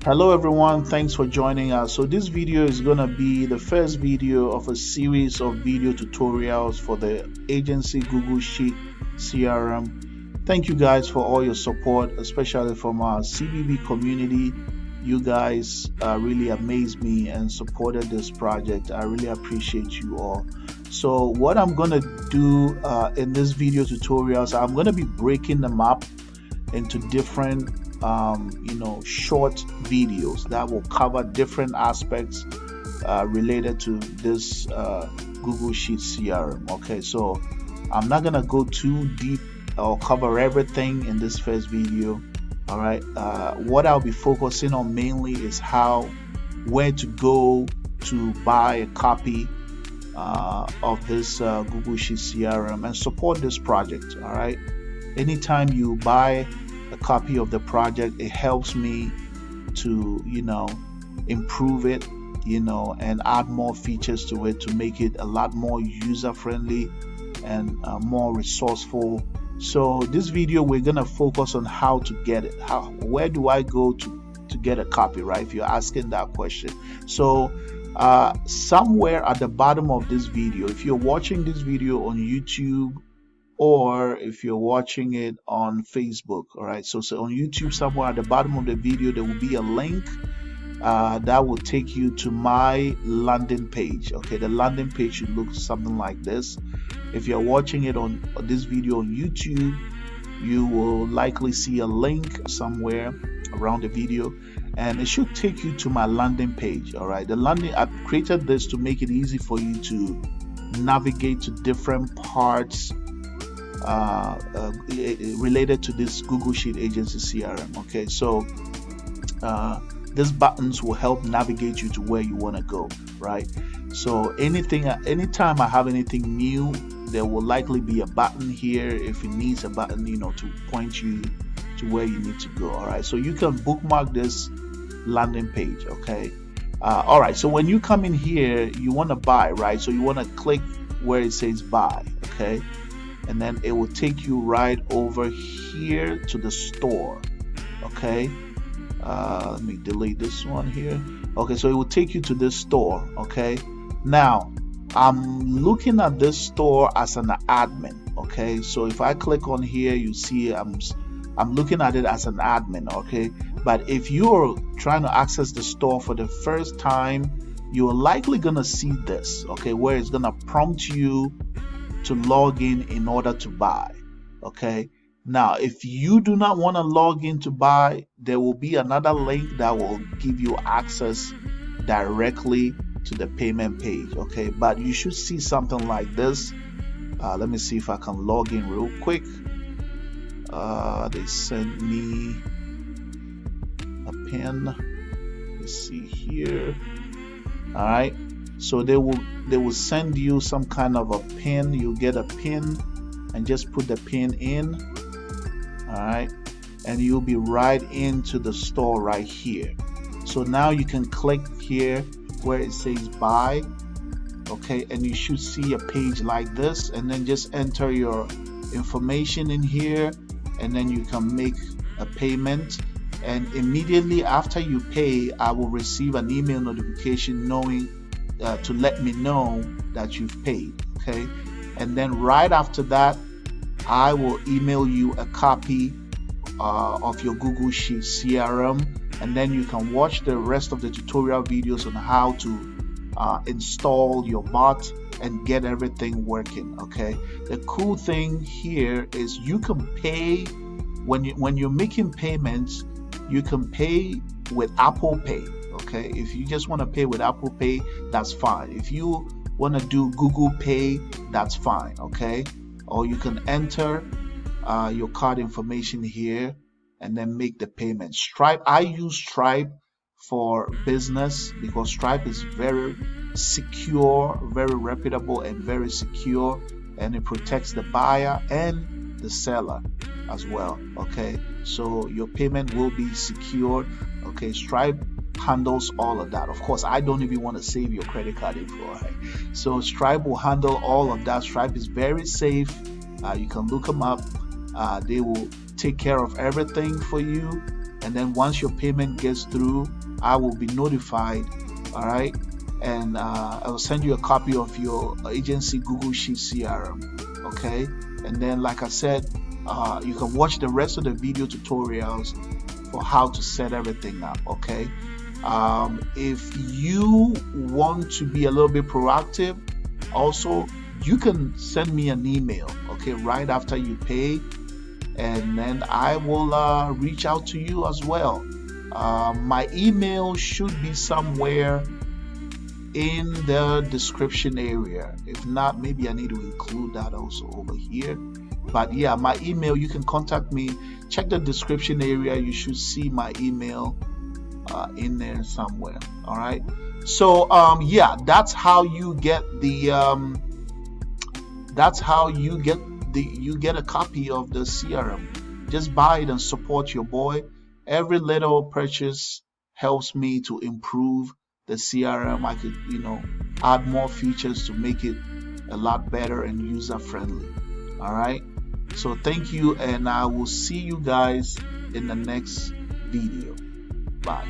Hello everyone, thanks for joining us. So this video is going to be the first video of a series of video tutorials for the agency Google Sheet CRM. Thank you guys for all your support, especially from our CBB community. You guys really amazed me and supported this project. I really appreciate you all. So what I'm going to do in this video tutorials, I'm going to be breaking them up into different short videos that will cover different aspects related to this Google Sheet CRM. Okay, so I'm not gonna go too deep or cover everything in this first video. All right, what I'll be focusing on mainly is where to go to buy a copy of this Google Sheet CRM and support this project. All right, anytime you buy a copy of the project, it helps me to improve it and add more features to it to make it a lot more user friendly and more resourceful. So this video we're gonna focus on how to get it. Where do I go to get a copy, right? If you're asking that question. So somewhere at the bottom of this video, if you're watching this video on YouTube or if you're watching it on Facebook, all right, so on YouTube, somewhere at the bottom of the video there will be a link that will take you to my landing page. Okay, the landing page should look something like this. If you're watching it on this video on YouTube, you will likely see a link somewhere around the video and it should take you to my landing page. All right, the landing, I've created this to make it easy for you to navigate to different parts related to this Google Sheet Agency CRM. Okay, so these buttons will help navigate you to where you want to go, right? So anytime I have anything new, there will likely be a button here if it needs a button, to point you to where you need to go. All right, so you can bookmark this landing page. Okay, all right, so when you come in here, you want to buy, right? So you want to click where it says buy. Okay, and then it will take you right over here to the store. Okay, let me delete this one here. Okay, so it will take you to this store. Okay, now I'm looking at this store as an admin. Okay, so if I click on here, you see I'm looking at it as an admin. Okay, but if you're trying to access the store for the first time, you're likely gonna see this, okay, where it's gonna prompt you to log in order to buy. Okay, now if you do not want to log in to buy, there will be another link that will give you access directly to the payment page. Okay, but you should see something like this. Let me see if I can log in real quick. They sent me a pin. Let's see here. All right, so they will send you some kind of a pin. You get a pin and just put the pin in. All right, and you'll be right into the store right here. So now you can click here where it says buy. Okay, and you should see a page like this, and then just enter your information in here, and then you can make a payment. And immediately after you pay, I will receive an email notification knowing to let me know that you've paid. Okay, and then right after that, I will email you a copy of your Google Sheet CRM, and then you can watch the rest of the tutorial videos on how to install your bot and get everything working. Okay, the cool thing here is you can pay when you're making payments. You can pay with Apple Pay. Okay, if you just want to pay with Apple Pay, that's fine. If you want to do Google Pay, that's fine. Okay, or you can enter your card information here and then make the payment. Stripe, I use Stripe for business because Stripe is very secure, very reputable, and very secure, and it protects the buyer and the seller as well. Okay, so your payment will be secured. Okay, Stripe handles all of that. Of course, I don't even want to save your credit card info, right? So Stripe will handle all of that. Stripe is very safe. You can look them up. They will take care of everything for you, and then once your payment gets through, I will be notified. All right, and I will send you a copy of your agency Google Sheet CRM. Okay, and then like I said, you can watch the rest of the video tutorials for how to set everything up. Okay, if you want to be a little bit proactive, also you can send me an email, okay, right after you pay, and then I will reach out to you as well. My email should be somewhere in the description area. If not, maybe I need to include that also over here. But yeah, my email, you can contact me. Check the description area. You should see my email in there somewhere. All right. So yeah, that's how you get the you get a copy of the CRM. Just buy it and support your boy. Every little purchase helps me to improve the CRM. I could, add more features to make it a lot better and user friendly. All right. So thank you, and I will see you guys in the next video. Bye.